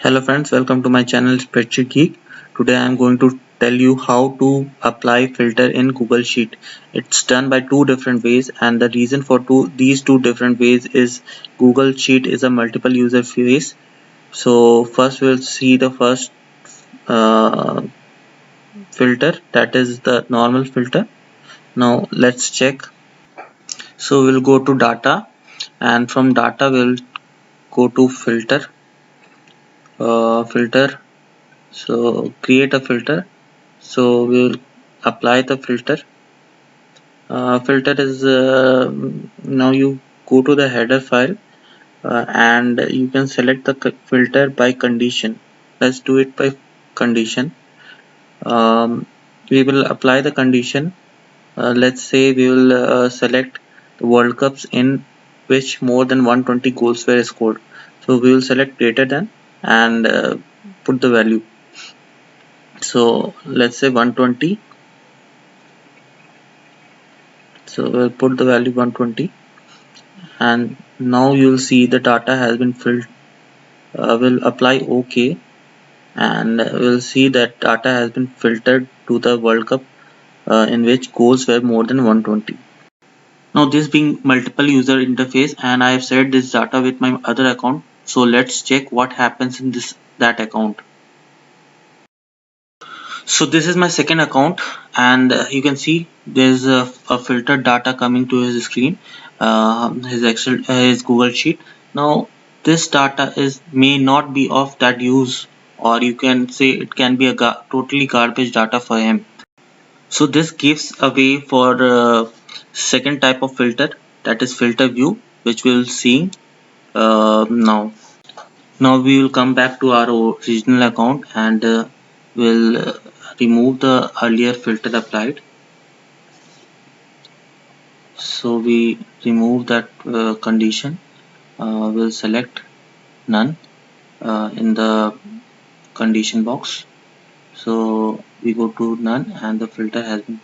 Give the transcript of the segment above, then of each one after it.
Hello friends, welcome to my channel Spreadsheet Geek. Today I am going to tell you how to apply filter in Google Sheet. It's done by two different ways, and the reason for these two different ways is Google Sheet is a multiple user phase. So first we'll see the first uh, filter, that is the normal filter. Now let's check. So we'll go to data, and from data we'll go to filter. So create a filter. So we will apply the filter. Filter is now you go to the header file, and you can select the filter by condition. Let's do it by condition. We will apply the condition. Let's say we will select the World Cups in which more than 120 goals were scored. So we will select greater than and put the value. So let's say 120. So we'll put the value 120, and now you'll see the data has been filled. We'll apply OK, and we'll see that data has been filtered to the World Cup in which goals were more than 120. Now this being multiple user interface, and I have shared this data with my other account. So let's check what happens in that account. So this is my second account, and you can see there's a filtered data coming to his screen, his Excel, his Google Sheet. Now this data is may not be of that use, or you can say it can be a totally garbage data for him. So this gives a way for second type of filter, that is filter view, which we'll see now. Now we will come back to our original account, and we'll remove the earlier filter applied. So we remove that condition. We'll select none in the condition box. So we go to none, and the filter has been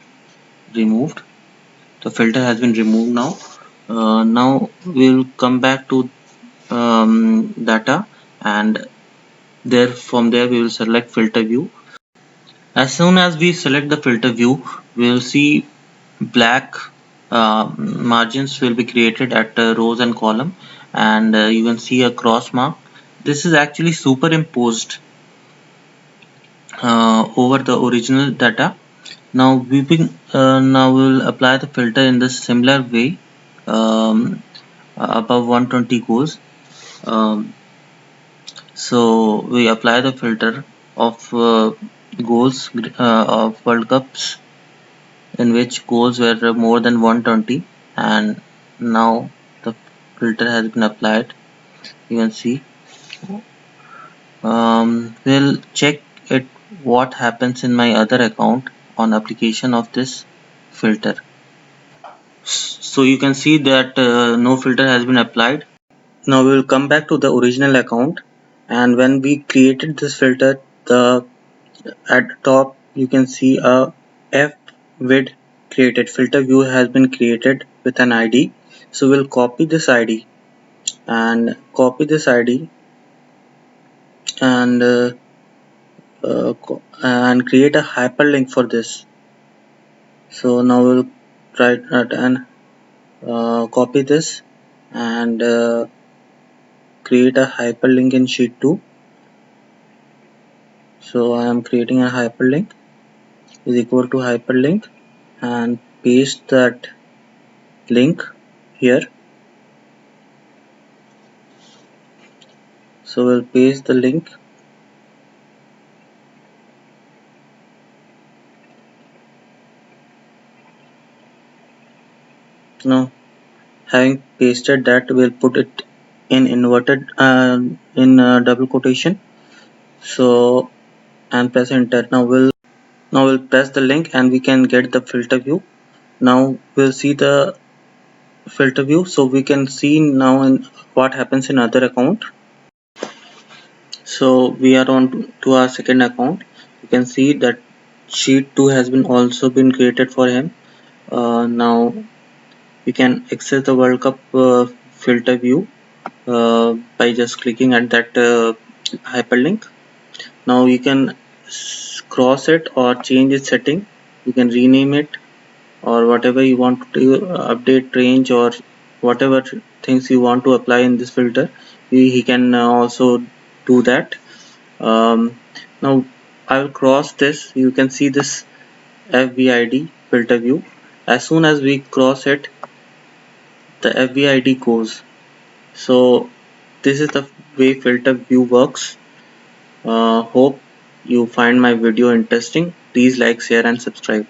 removed. The filter has been removed now. Now we'll come back to data, and from there we will select filter view. As soon as we select the filter view, we will see black margins will be created at rows and column, and you can see a cross mark. This is actually superimposed over the original data. Now now we will apply the filter in the similar way above 120 goals. Um, so we apply the filter of goals of World Cups in which goals were more than 120, and now the filter has been applied. You can see. We'll check it what happens in my other account on application of this filter. So you can see that no filter has been applied. Now we will come back to the original account, and when we created this filter, the at the top you can see a fvid created filter view has been created with an ID. So we'll copy this ID and and create a hyperlink for this. So now we'll try and copy this and create a hyperlink in sheet 2. So I am creating a hyperlink is equal to hyperlink, and paste that link here. So we'll paste the link. Now having pasted that, we'll put it in inverted in double quotation. So and press enter. Now we'll press the link, and we can get the filter view. Now we'll see the filter view, so we can see now in what happens in other account. So we are on to our second account. You can see that sheet 2 has been also been created for him. Now we can access the World Cup filter view by just clicking at that hyperlink. Now you can cross it or change its setting. You can rename it or whatever you want to do, update range or whatever things you want to apply in this filter. He can also do that. Now I will cross this. You can see this FVID filter view. As soon as we cross it, the FVID goes. So this is the way filter view works. Hope you find my video interesting. Please like, share and subscribe.